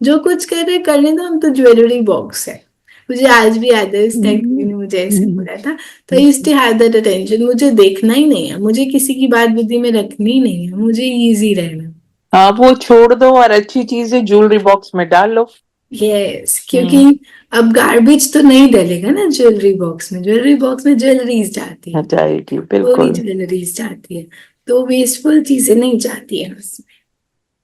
जो कुछ कर रहे करने दो, हम तो ज्वेलरी बॉक्स है। मुझे आज भी याद है इस टाइम ने मुझे ऐसे बोला था, तो I used to have that attention, मुझे देखना ही नहीं है, मुझे किसी की बात बुद्धि में रखनी ही नहीं है, मुझे इजी रहना। हाँ वो छोड़ दो और अच्छी चीजें ज्वेलरी बॉक्स में डाल लो। यस, क्योंकि अब गार्बेज तो नहीं डलेगा ना ज्वेलरी बॉक्स में, ज्वेलरी बॉक्स में ज्वेलरीज जाती है, जाएगी पूरी बिल्कुल। ज्वेलरीज जाती है, तो वेस्टफुल चीजें नहीं जाती है उसमें।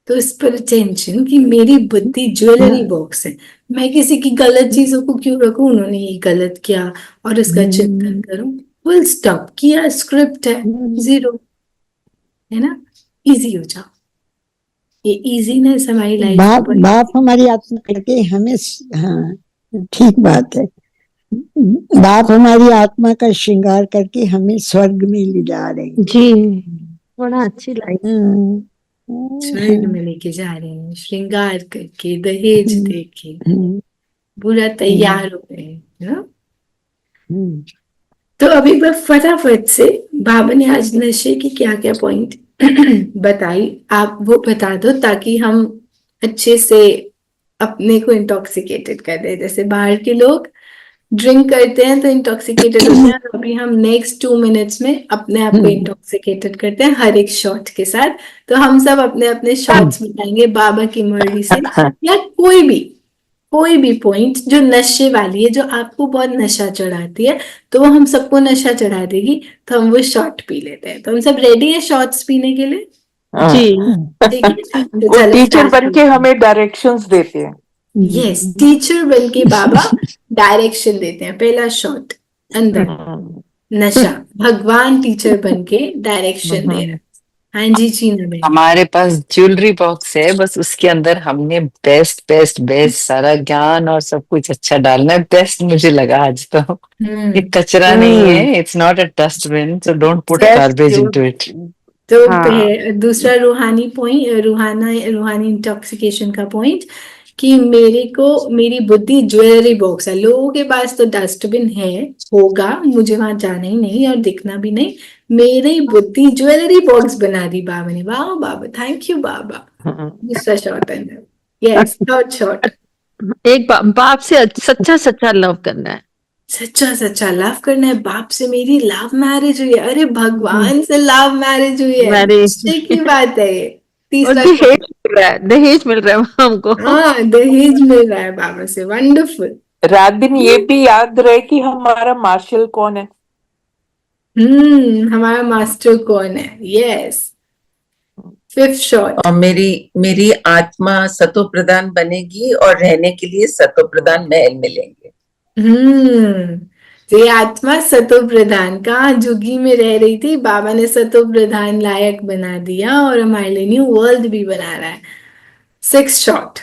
तो इस पर अटेंशन कि मेरी बुद्धि ज्वेलरी बॉक्स है, मैं किसी की गलत चीजों को क्यों रखूं, उन्होंने ये गलत किया और इसका चिंतन करूं, फुल स्टॉप किया, स्क्रिप्ट है, जीरो, है ना, इजी हो जाओ। ये इजीनेस हमारी लाइफ बाप बाप हमारी आत्मा करके हमें, हाँ ठीक बात है, बाप हमारी आत्मा का श्रृंगार करके हमें स्वर्ग में ले जा रहे हैं। जी बड़ा अच्छी लाइफ। स्वर्ग में लेके जा रहे हैं, श्रृंगार करके, दहेज देके पूरा तैयार हो गए, है ना। तो अभी बस फटाफट से बाबा ने आज नशे की क्या क्या पॉइंट बताई, आप वो बता दो ताकि हम अच्छे से अपने को इंटॉक्सिकेटेड कर दे। जैसे बाहर के लोग ड्रिंक करते हैं तो इंटॉक्सिकेटेड होते हैं, अभी हम नेक्स्ट 2 मिनट्स में अपने आप को इंटॉक्सिकेटेड करते हैं हर एक शॉट के साथ। तो हम सब अपने अपने शॉट्स बताएंगे बाबा की मर्जी से, या कोई भी पॉइंट जो नशे वाली है, जो आपको बहुत नशा चढ़ाती है, तो वो हम सबको नशा चढ़ा देगी, तो हम वो शॉट पी लेते हैं। तो हम सब रेडी है शॉट्स पीने के लिए? जी ठीक है, तो वो चलो टीचर start बन के करते हैं। हमें डायरेक्शंस देते हैं। यस, टीचर बन के बाबा डायरेक्शन देते हैं। पहला शॉट अंदर नशा, भगवान टीचर बन के डायरेक्शन दे रहा है। हाँ जी चीना बहन। हमारे पास ज्वेलरी बॉक्स है, बस उसके अंदर हमने बेस्ट बेस्ट बेस्ट सारा ज्ञान और सब कुछ अच्छा डालना है। बेस्ट मुझे लगा आज तो, ये कचरा नहीं है, it's not a dustbin, so don't put garbage into it. तो हाँ। दूसरा रूहानी पॉइंट, रूहानी इंटॉक्सिकेशन का पॉइंट, कि मेरी बुद्धि ज्वेलरी बॉक्स है। लोगों के पास तो डस्टबिन है, होगा, मुझे वहां जाना ही नहीं और दिखना भी नहीं, मेरी बुद्धि ज्वेलरी बॉक्स बना दी बाबा ने। वाह बाबा, थैंक यू बाबा। दूसरा शॉट अंदर, यस, थर्ड शॉट, एक बाप से सच्चा सच्चा लव करना है। सच्चा सच्चा लव करना है। बाप से मेरी लव मैरिज हुई है, अरे भगवान से लव मैरिज हुई है, मैरिज निश्चय की बात है ये। और तीसरा दहेज मिल रहा है, दहेज मिल रहा है हमको। हाँ, दहेज मिल रहा है बाबा से, वंडरफुल। रात दिन ये भी याद रहे कि हमारा मार्शल कौन है। हमारा मास्टर कौन है, यस। फिफ्थ शॉट, और मेरी आत्मा सतो प्रधान बनेगी और रहने के लिए सतो प्रधान महल मिलेंगे। तो ये आत्मा सतो प्रधान, कहाँ झुग्गी में रह रही थी, बाबा ने सतो प्रधान लायक बना दिया और हमारे लिए न्यू वर्ल्ड भी बना रहा है। सिक्स शॉट,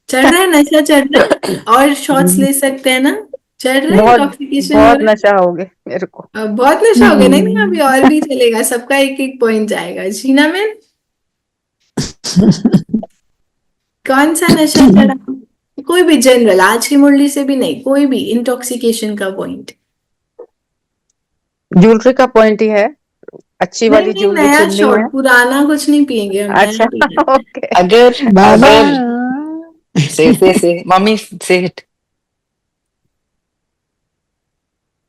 चढ़ रहा है नशा, चढ़ रहा है, और शॉट्स ले सकते हैं ना, चढ़ रहा है, इंटॉक्सिकेशन हो बहुत रहा है। नशा हो गया मेरे को। अब बहुत नशा हो गया, नहीं अभी और भी चलेगा, सबका एक एक पॉइंट जाएगा। शीना में कौन सा नशा चढ़ा, कोई भी जनरल, आज की मुरली से भी नहीं, कोई भी इंटॉक्सिकेशन का पॉइंट। ज्वेलरी का पॉइंट ही है, अच्छी वाली नहीं, ज्वेलरी नया चुननी है। शॉट, पुराना कुछ नहीं पिएंगे हम, नया अच्छा पिएंगे। अगर बाबा से मम्मी से इट।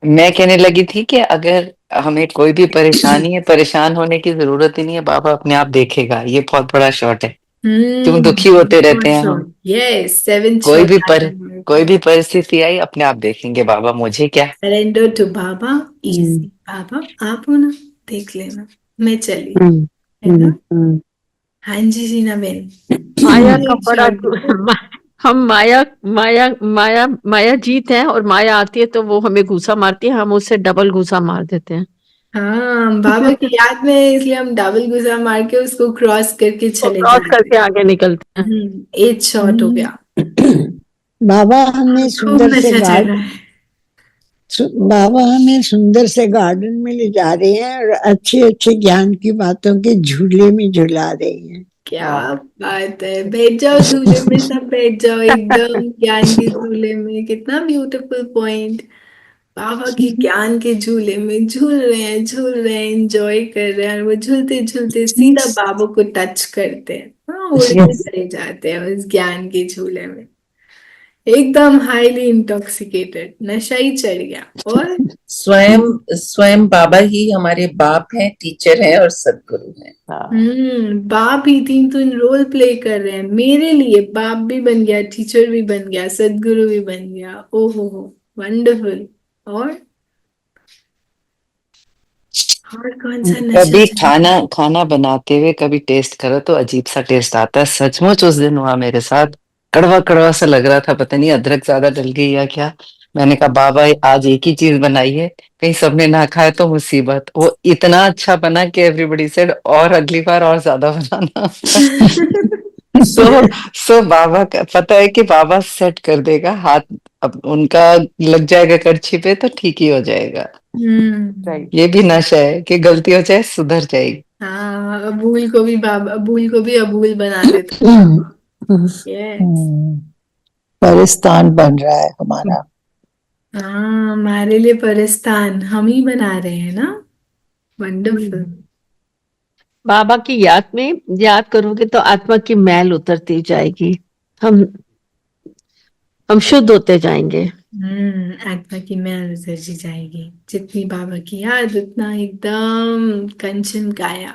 मैं कहने लगी थी कि अगर हमें कोई भी परेशानी है, परेशान होने की जरूरत ही नहीं है, बाबा अपने आप देखेगा। ये बहुत बड़ा शॉट है। क्यों दुखी होते रहते हैं हम? यस, सेवेंथ कोई भी शॉट आता है। कोई भी परिस्थिति आई, अपने आप देखेंगे बाबा, मुझे क्या। Surrender to Baba, hmm, easy. बाबा आप हो ना, देख लेना, मैं चली, हम्म, है ना। हम्म। हाँ जी शीना बहन। माया का एक बड़ा शॉट हम माया माया माया माया जीत है, और माया आती है तो वो हमें घूसा मारती है, हम उससे डबल घूसा मार देते हैं। हाँ, बाबा की याद में इसलिए हम डबल गुजा मार के उसको क्रॉस करके वो चले क्रॉस जाते करके आगे निकलते हैं। हैं। 8 शॉट हो गया। बाबा हमें खूब सुंदर से नशा चल रहा है। बाबा हमें सुंदर से गार्डन में ले जा रहे हैं और अच्छे अच्छे ज्ञान की बातों के झूले में झुला रहे हैं। क्या बात है, बैठ जाओ झूले में, सब बैठ जाओ एकदम ज्ञान के झूले में। कितना ब्यूटीफुल पॉइंट। बाबा की ज्ञान के झूले में झूल रहे हैं, झूल रहे हैं, एंजॉय कर रहे हैं, और वो झूलते झूलते सीधा बाबा को टच करते हैं। हाँ, उड़ के Yes. चले जाते हैं उस ज्ञान के झूले में। एकदम हाईली इंटॉक्सिकेटेड, नशा ही चढ़ गया। और स्वयं स्वयं बाबा ही हमारे बाप हैं, टीचर हैं और सदगुरु हैं। बाप ही 3 रोल प्ले कर रहे हैं मेरे लिए। बाप भी बन गया, टीचर भी बन गया, सदगुरु भी बन गया। ओहो हो, वंडरफुल। और कौन सा नशा कभी चल रहा खाना खाना बनाते हुए कभी टेस्ट करो तो अजीब सा टेस्ट आता है। सचमुच उस दिन हुआ मेरे साथ। कड़वा कड़वा सा लग रहा था, पता नहीं अदरक ज्यादा डल गई या क्या। मैंने कहा बाबा आज एक ही चीज बनाई है, कहीं सबने ना खाए तो मुसीबत। वो इतना अच्छा बना कि एवरीबडी सेड और अगली बार और ज्यादा बनाना। सो है? सो बाबा का पता है कि बाबा सेट कर देगा हाथ। अब उनका लग जाएगा करछी पे तो ठीक ही हो जाएगा। हम्म। ये भी नशा है कि गलती हो जाए सुधर जाएगी। हाँ, अबूल को भी बाबा, अबूल को भी अबूल बना देते हैं बाबा। यस। परिस्तान बन रहा है हमारा। हाँ, हमारे लिए परिस्तान हम ही बना रहे हैं ना। वंडरफुल। बाबा की याद में याद करोगे तो आत्मा की मैल उतरती जाएगी। हम शुद्ध होते जाएंगे। आत्मा की मैल उतर जी जाएगी। जितनी बाबा की याद, उतना एकदम कंचन काया,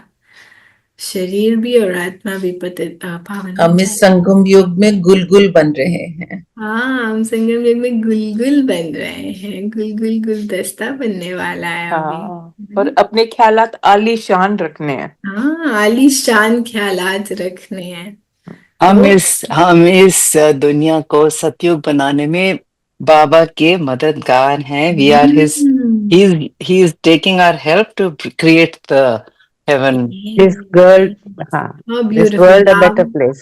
शरीर भी और आत्मा भी पावन हो हम जाए। इस संगम युग में गुलगुल बन रहे हैं। हाँ, हम संगम युग में गुलगुल बन रहे हैं। गुलगुल गुलदस्ता बनने वाला है अभी। हाँ, और अपने ख्यालात आलीशान रखने हैं। हाँ, आलीशान ख्यालात रखने हैं। हम तो इस दुनिया को सतयुग बनाने में बाबा के मददगार हैं। We are his he is taking our help to create the heaven. This girl, हाँ, how this beautiful world a better बाबा। place.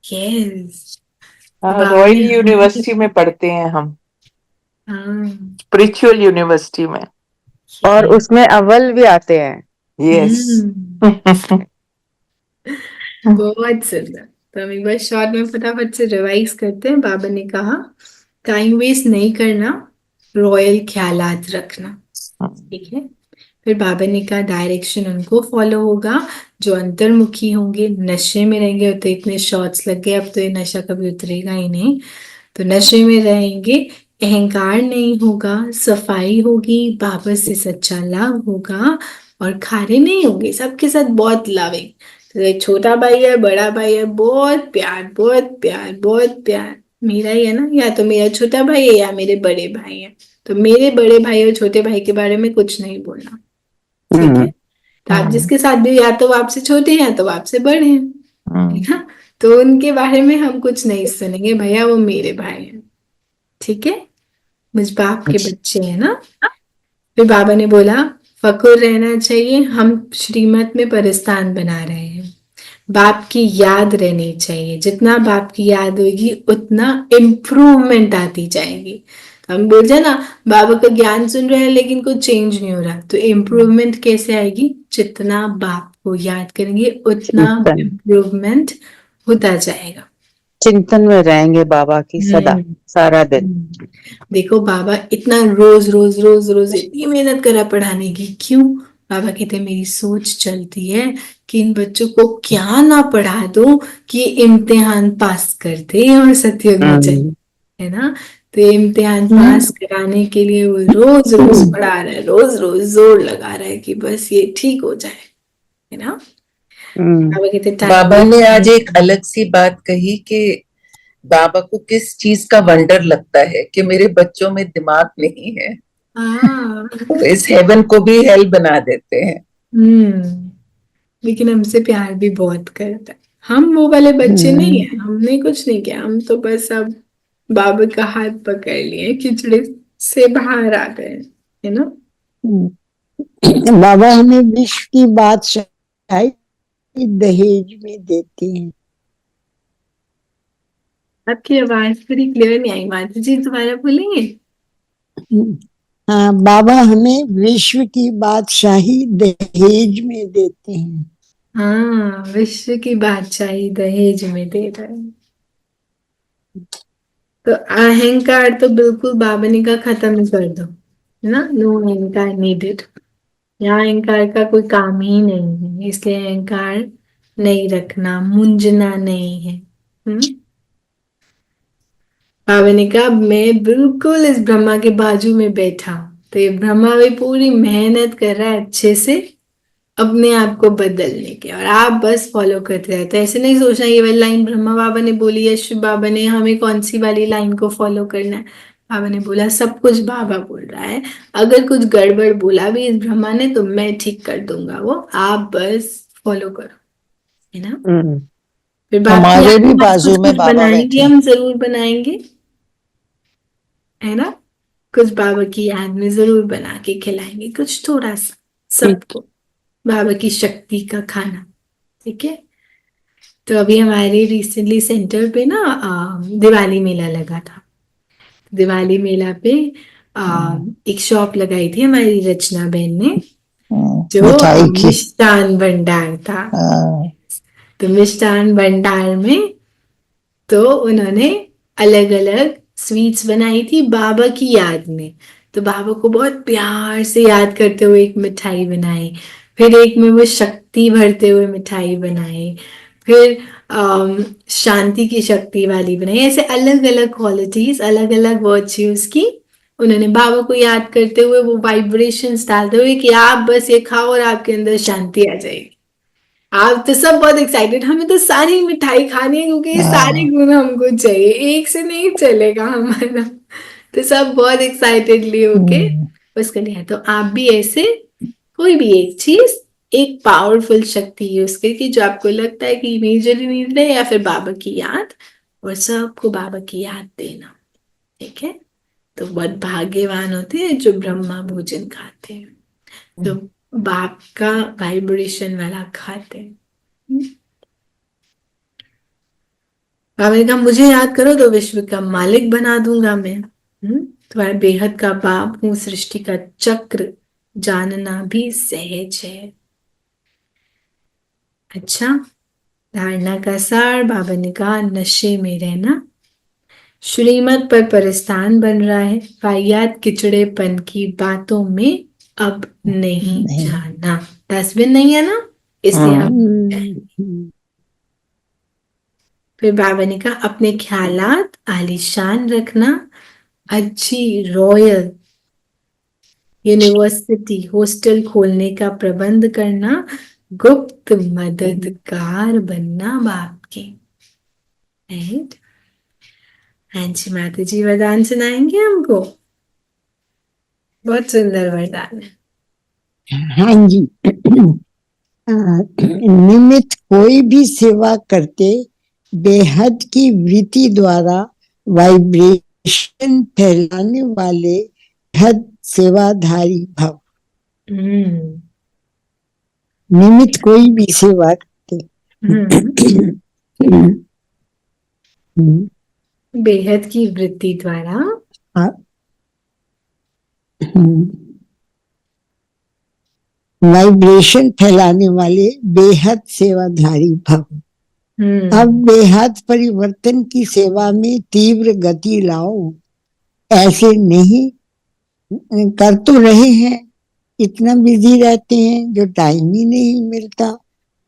यस, बाबा रॉयल ने यूनिवर्सिटी में पढ़ते हैं हम, हाँ, स्पिरिचुअल यूनिवर्सिटी में। और उसमें अव्वल भी आते हैं। यस। बहुत सुंदर। तो हम एक बार शॉर्ट में फटाफट से रिवाइज करते हैं। बाबा ने कहा टाइम वेस्ट नहीं करना, रॉयल ख्यालात रखना। ठीक है। फिर बाबा ने कहा डायरेक्शन उनको फॉलो होगा जो अंतर्मुखी होंगे। नशे में रहेंगे तो इतने शॉट्स लग गए, अब तो ये नशा कभी उतरेगा ही नहीं। तो नशे में रहेंगे, अहंकार नहीं होगा, सफाई होगी, बाबा से सच्चा लाभ होगा, और खारे नहीं होंगे, सबके साथ बहुत लविंग। तो एक छोटा भाई है, बड़ा भाई है, बहुत प्यार बहुत प्यार बहुत प्यार। मेरा ही है ना, या तो मेरा छोटा भाई है या मेरे बड़े भाई है। तो मेरे बड़े भाई और छोटे भाई के बारे में कुछ नहीं बोलना। ठीक है। तो आप जिसके साथ भी, या तो वो आपसे छोटे हैं या तो वो आपसे बड़े हैं, है ना। तो उनके बारे में हम कुछ नहीं सुनेंगे, भैया वो मेरे भाई हैं। ठीक है, मुझ बाप के बच्चे हैं ना। फिर बाबा ने बोला फकुर रहना चाहिए, हम श्रीमत में परिस्तान बना रहे हैं। बाप की याद रहनी चाहिए, जितना बाप की याद होगी उतना इम्प्रूवमेंट आती जाएगी। तो हम बोल जाए ना, बाबा का ज्ञान सुन रहे हैं लेकिन कुछ चेंज नहीं हो रहा, तो इम्प्रूवमेंट कैसे आएगी? जितना बाप को याद करेंगे उतना चिंतन इम्प्रूवमेंट होता जाएगा। चिंतन में रहेंगे बाबा की सदा, सारा दिन। देखो बाबा इतना रोज रोज रोज रोज इतनी मेहनत करा पढ़ाने की, क्यों? बाबा कहते हैं मेरी सोच चलती है कि इन बच्चों को क्या ना पढ़ा दो कि इम्तिहान पास कर दे और सतयुग में चले, है ना। तो ये इम्तिहान पास कराने के लिए वो रोज रोज पढ़ा रहा है, रोज रोज जोर लगा रहा है कि बस ये ठीक हो जाए, है ना। बाबा कहते बाबा ने आज एक अलग सी बात कही कि बाबा को किस चीज का वंडर लगता है कि मेरे बच्चों में दिमाग नहीं है। हाँ तो इस हेवन को भी हेल बना देते हैं। लेकिन हमसे प्यार भी बहुत करता है। हम वो वाले बच्चे नहीं है, हमने कुछ नहीं किया, हम तो बस अब बाबा का हाथ पकड़ लिए, खिचड़ी से बाहर आ गए, है ना। बाबा हमें विश्व की बादशाही दहेज में देते हैं। आपकी आवाज पूरी क्लियर नहीं आई माता जी, दोबारा बोलेंगे। हाँ, बाबा हमें विश्व की बादशाही दहेज में देते हैं। हाँ, विश्व की बादशाही दहेज में दे रहे हैं। तो अहंकार तो बिल्कुल बाबा ने कहा खत्म ही कर दो, है ना। नो अहंकार नीडेड। यहाँ अहंकार का कोई काम ही नहीं है, इसलिए अहंकार नहीं रखना, मुंजना नहीं है। बाबा ने कहा मैं बिल्कुल इस ब्रह्मा के बाजू में बैठा हूं, तो ये ब्रह्मा भी पूरी मेहनत कर रहा है अच्छे से अपने आप को बदलने के, और आप बस फॉलो करते रहते हैं। ऐसे नहीं सोचना ये वाली लाइन ब्रह्मा बाबा ने बोली है, शिव बाबा ने, हमें कौन सी वाली लाइन को फॉलो करना है। बाबा ने बोला सब कुछ बाबा बोल रहा है, अगर कुछ गड़बड़ बोला भी इस ब्रह्मा ने तो मैं ठीक कर दूंगा, वो आप बस फॉलो करो, है ना। फिर हमारे भी बाकी बाजू में कुछ बाबा बनाएंगे, बैठे। हम जरूर बनाएंगे, है ना। कुछ बाबा की याद में जरूर बना के खिलाएंगे, कुछ थोड़ा सा सबको, बाबा की शक्ति का खाना, ठीक है। तो अभी हमारे रिसेंटली सेंटर पे ना दिवाली मेला लगा था। दिवाली मेला पे एक शॉप लगाई थी हमारी रचना बहन ने, जो मिठाई की। मिष्ठान भंडार था। तो मिष्ठान भंडार में तो उन्होंने अलग अलग स्वीट्स बनाई थी बाबा की याद में। तो बाबा को बहुत प्यार से याद करते हुए एक मिठाई बनाई, फिर एक में वो शक्ति भरते हुए मिठाई बनाई, फिर शांति की शक्ति वाली बनाई। ऐसे अलग अलग क्वालिटीज, अलग अलग वर्च्यूज की उन्होंने बाबा को याद करते हुए वो वाइब्रेशंस डालते हुए कि आप बस ये खाओ और आपके अंदर शांति आ जाएगी। आप तो सब बहुत एक्साइटेड, हमें तो सारी मिठाई खानी है क्योंकि ये सारे गुण हमको चाहिए, एक से नहीं चलेगा हमारा। तो सब बहुत एक्साइटेडली होके उसको लिया। तो आप भी ऐसे कोई भी एक चीज, एक पावरफुल शक्ति यूज करके जो आपको लगता है कि मेजरली नीड है, या फिर बाबा की याद, और सबको बाबा की याद देना, ठीक है। तो बहुत भाग्यवान होते हैं जो ब्रह्मा भोजन खाते हैं, तो बाप का वाइब्रेशन वाला खाते हैं। बाबा ने कहा मुझे याद करो तो विश्व का मालिक बना दूंगा मैं। तुम्हारे बेहद का बाप हूं, सृष्टि का चक्र जानना भी सहज है। अच्छा, धारणा का सार बाबा ने कहा नशे में रहना, श्रीमत पर परिस्थान बन रहा है, वाहियात किचड़ेपन की बातों में अब नहीं जाना। डस्टबिन नहीं है ना, इसलिए हम। फिर बाबा ने कहा अपने ख्यालात आलीशान रखना, अच्छी रॉयल यूनिवर्सिटी हॉस्टल खोलने का प्रबंध करना, गुप्त मददगार बनना बाप के। राइट। हाँ जी माता जी वरदान सुनाएंगे हमको, बहुत सुंदर वरदान है। हाँ जी। निमित्त कोई भी सेवा करते बेहद की वृत्ति द्वारा वाइब्रेशन फैलाने वाले बेहद सेवाधारी भव। निमित्त कोई भी सेवा करते बेहद की वृत्ति द्वारा वाइब्रेशन फैलाने वाले बेहद सेवाधारी भव। अब बेहद परिवर्तन की सेवा में तीव्र गति लाओ। ऐसे नहीं कर तो रहे हैं, इतना बिजी रहते हैं जो टाइम ही नहीं मिलता,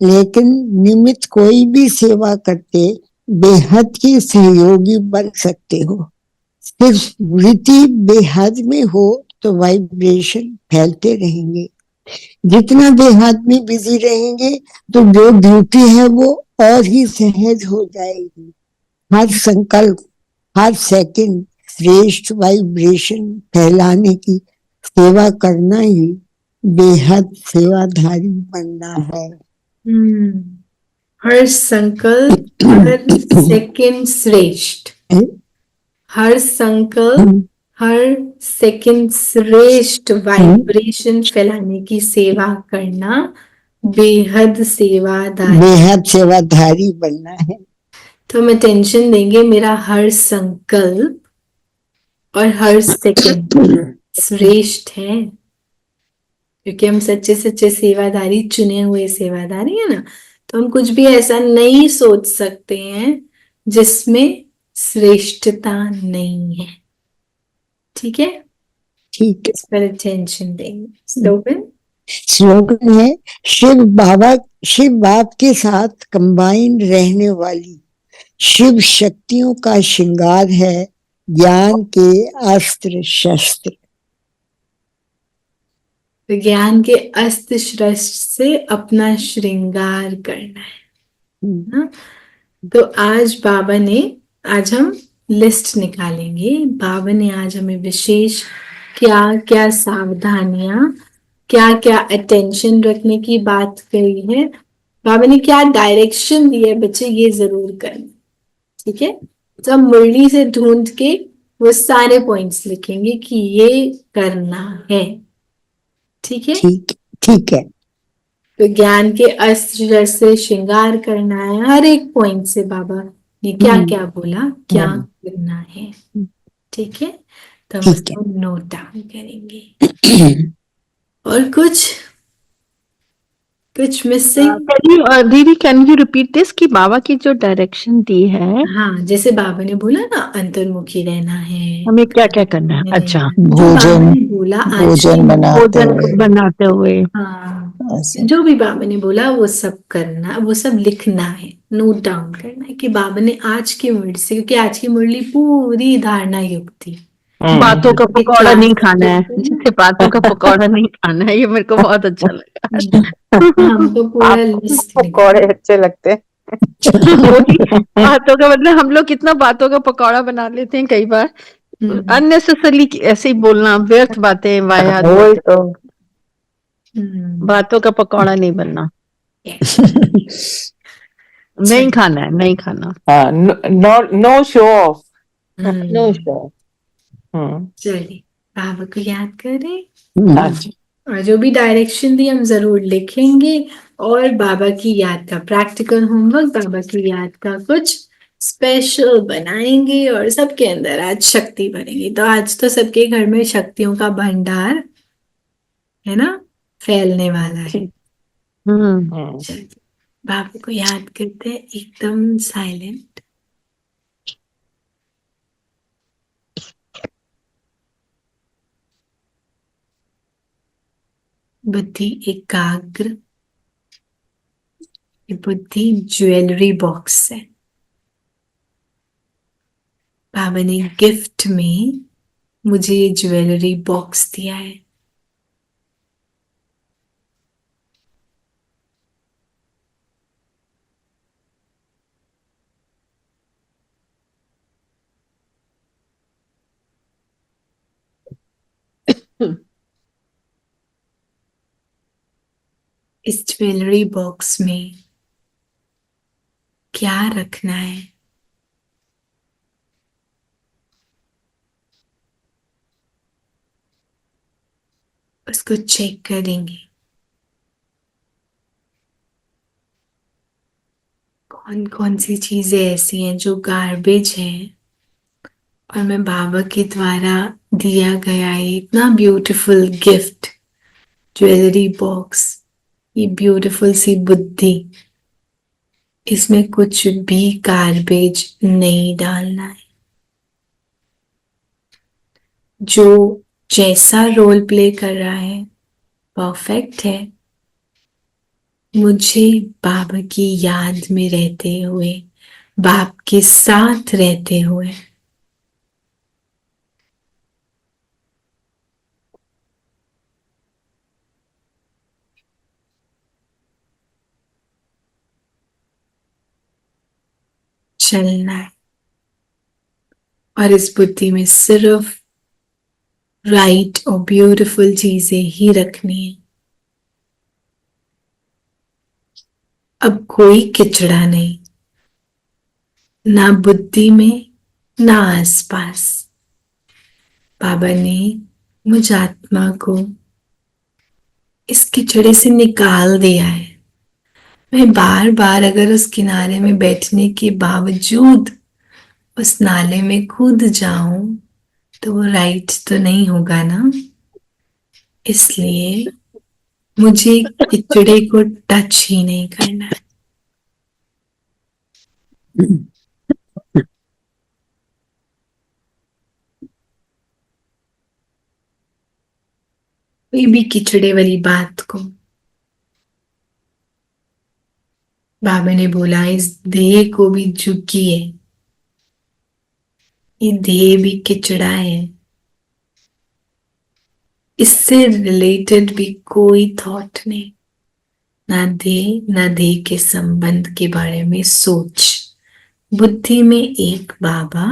लेकिन निमित्त कोई भी सेवा करते बेहद के सहयोगी बन सकते हो। सिर्फ वृत्ति बेहद में हो तो वाइब्रेशन फैलते रहेंगे। जितना बेहद में बिजी रहेंगे तो जो ड्यूटी है वो और ही सहज हो जाएगी। हर संकल्प, हर सेकंड श्रेष्ठ वाइब्रेशन फैलाने की सेवा करना ही बेहद सेवाधारी बनना है। हर संकल्प, हर सेकंड श्रेष्ठ, हर संकल्प, हर सेकंड श्रेष्ठ वाइब्रेशन फैलाने की सेवा करना बेहद सेवाधारी बनना है। तो हम अटेंशन देंगे मेरा हर संकल्प और हर सेकंड श्रेष्ठ है, क्योंकि हम सच्चे सच्चे सेवाधारी, चुने हुए सेवाधारी है ना। तो हम कुछ भी ऐसा नहीं सोच सकते हैं जिसमें श्रेष्ठता नहीं है। ठीक है, ठीक है, इस पर अटेंशन देंगे। स्लोगन है शिव बाप के साथ कंबाइन रहने वाली शिव शक्तियों का श्रृंगार है ज्ञान के अस्त्र शस्त्र। ज्ञान के अस्त्र शस्त्र से अपना श्रृंगार करना है ना। तो आज हम लिस्ट निकालेंगे। बाबा ने आज हमें विशेष क्या क्या सावधानियां, क्या क्या अटेंशन रखने की बात कही है, बाबा ने क्या डायरेक्शन दी है, बच्चे ये जरूर करना। ठीक है, तो हम मुरली से ढूंढ के वो सारे पॉइंट्स लिखेंगे कि ये करना है। ठीक है, ठीक है। तो ज्ञान के अस्त्र से श्रृंगार करना है। हर एक पॉइंट से बाबा ने क्या क्या बोला, क्या करना है। ठीक है, तो हम उसको नोट डाउन करेंगे। और कुछ मिसिंग? दीदी कैन यू रिपीट दिस कि बाबा की जो डायरेक्शन दी है? हाँ, जैसे बाबा ने बोला ना अंतर्मुखी रहना है, हमें क्या क्या करना है? अच्छा, भोजन बनाते हुए, हाँ, जो भी बाबा ने बोला वो सब करना, वो सब लिखना है, नोट डाउन करना है कि बाबा ने आज की मुरली से, क्योंकि आज की मुरली पूरी धारणा युक्त थी। बातों का पकौड़ा नहीं खाना है, जैसे बातों का पकौड़ा नहीं खाना है, ये मेरे को बहुत अच्छा लगा। हमको पूरा लिस्ट पकौड़े अच्छे लगते हैं। बातों का मतलब हम लोग कितना बातों का पकौड़ा बना लेते हैं कई बार, अननेसेसरली ऐसे ही बोलना, व्यर्थ बातें, वाहियात वही तो। बातों का पकौड़ा नहीं बनना। नहीं खाना है, नहीं खाना। No show off, no show. चलिए बाबा को याद करें और जो भी डायरेक्शन दी हम जरूर लिखेंगे। और बाबा की याद का प्रैक्टिकल होमवर्क, बाबा की याद का कुछ स्पेशल बनाएंगे और सबके अंदर आज शक्ति भरेंगे। तो आज तो सबके घर में शक्तियों का भंडार है ना, फैलने वाला है। चलिए बाबा को याद करते हैं एकदम साइलेंट। बुद्धि एकाग्र, बुद्धि ज्वेलरी बॉक्स है। बाबा ने गिफ्ट में मुझे ये ज्वेलरी बॉक्स दिया है। इस ज्वेलरी बॉक्स में क्या रखना है, उसको चेक करेंगे। कौन कौन सी चीजें ऐसी हैं जो गार्बेज है और मैं बाबा के द्वारा दिया गया है इतना ब्यूटीफुल गिफ्ट ज्वेलरी बॉक्स, ये ब्यूटीफुल सी बुद्धि, इसमें कुछ भी गार्बेज नहीं डालना है। जो जैसा रोल प्ले कर रहा है परफेक्ट है। मुझे बाबा की याद में रहते हुए, बाप के साथ रहते हुए चलना है, और इस बुद्धि में सिर्फ राइट और ब्यूटीफुल चीजें ही रखनी है। अब कोई किचड़ा नहीं, ना बुद्धि में ना आसपास। बाबा ने मुझ आत्मा को इस किचड़े से निकाल दिया है। मैं बार बार अगर उस किनारे में बैठने के बावजूद उस नाले में कूद जाऊं तो वो राइट तो नहीं होगा ना। इसलिए मुझे किचड़े को टच ही नहीं करना है। कोई भी किचड़े वाली बात को बाबा ने बोला, इस देह को भी झुकिए, ये देह भी किचड़ा है। इससे रिलेटेड भी कोई थॉट नहीं, ना देह के संबंध के बारे में सोच। बुद्धि में एक बाबा,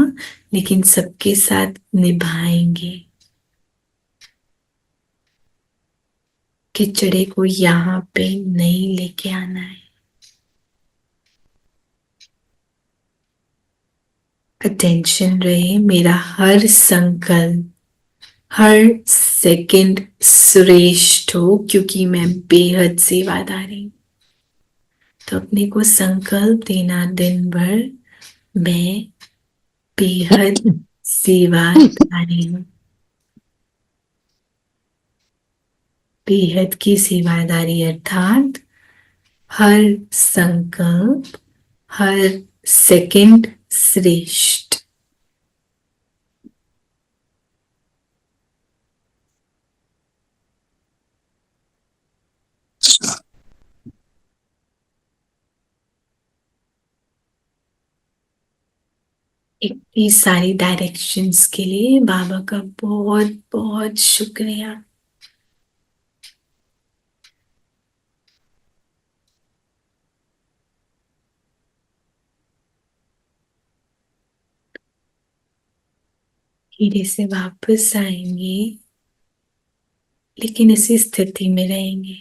लेकिन सबके साथ निभाएंगे। किचड़े को यहाँ पे नहीं लेके आना है। अटेंशन रहे मेरा हर संकल्प, हर सेकंड श्रेष्ठ हो, क्योंकि मैं बेहद सेवादारी हूं। तो अपने को संकल्प देना दिन भर, मैं बेहद सेवादारी हूं। बेहद की सेवादारी अर्थात हर संकल्प, हर सेकंड श्रेष्ठ। इतनी सारी डायरेक्शंस के लिए बाबा का बहुत बहुत शुक्रिया। धीरे से वापस आएंगे, लेकिन इसी स्थिति में रहेंगे।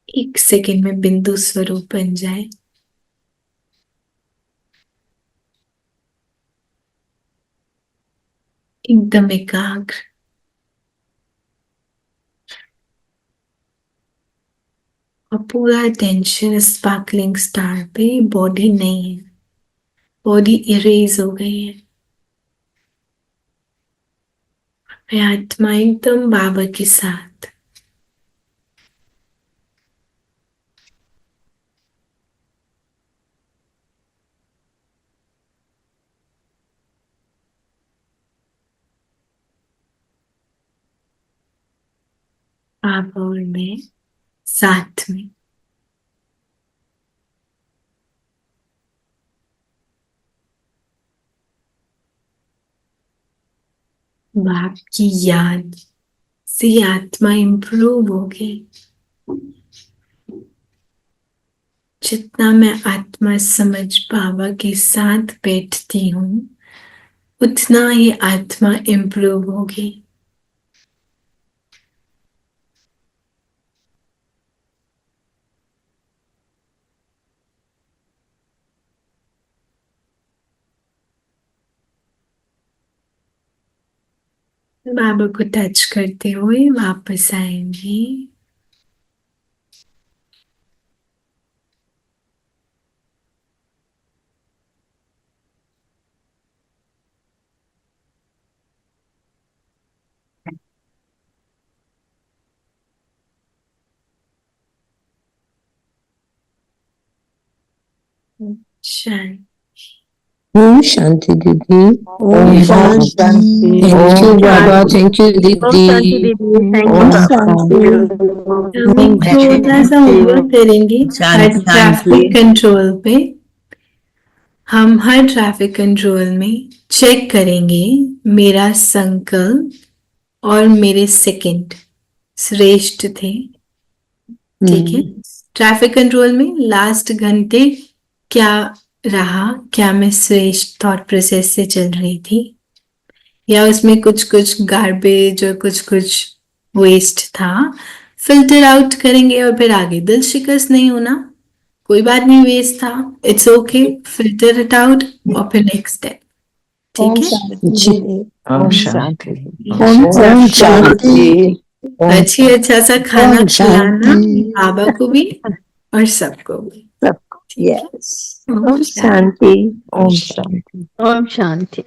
एक सेकंड में बिंदु स्वरूप बन जाए। एकदम एकाग्र। और पूरा अटेंशन स्पार्कलिंग स्टार पे। बॉडी नहीं है, बॉडी इरेज हो गई है। मैं आत्मा एकदम बाबा के साथ। बाबा और मैं साथ में। बाप की याद से आत्मा इंप्रूव होगी। जितना मैं आत्मा समझ बाबा के साथ बैठती हूँ, उतना ही आत्मा इंप्रूव होगी। बाबा को टच करते हुए वापस आएंगे। शांति। ओम शांति दीदी। ओम शांति। Thank you Baba, thank you ओम शांति दीदी। दीदी, थैंक यू ओम बाबा। शांति। हम एक छोटा सा होमवर्क करेंगे हर शांति, ट्रैफिक कंट्रोल पे। हम हर ट्रैफिक कंट्रोल में चेक करेंगे मेरा संकल्प और मेरे सेकंड श्रेष्ठ थे। ठीक है, ट्रैफिक कंट्रोल में लास्ट घंटे क्या रहा, क्या मैं श्रेष्ठ थॉट प्रोसेस से चल रही थी या उसमें कुछ कुछ गार्बेज और कुछ कुछ वेस्ट था, फिल्टर आउट करेंगे और फिर आगे। दिल शिकस्त नहीं होना, कोई बात नहीं, वेस्ट था, it's okay, filter it out और फिर नेक्स्ट स्टेप। ठीक है, ओम शांति। ओम शांति। अच्छी अच्छा सा खाना ओम खिलाना शांति। बाबा को भी और सबको भी। ठीक है? यस। ओम शांति। ओम शांति। ओम शांति।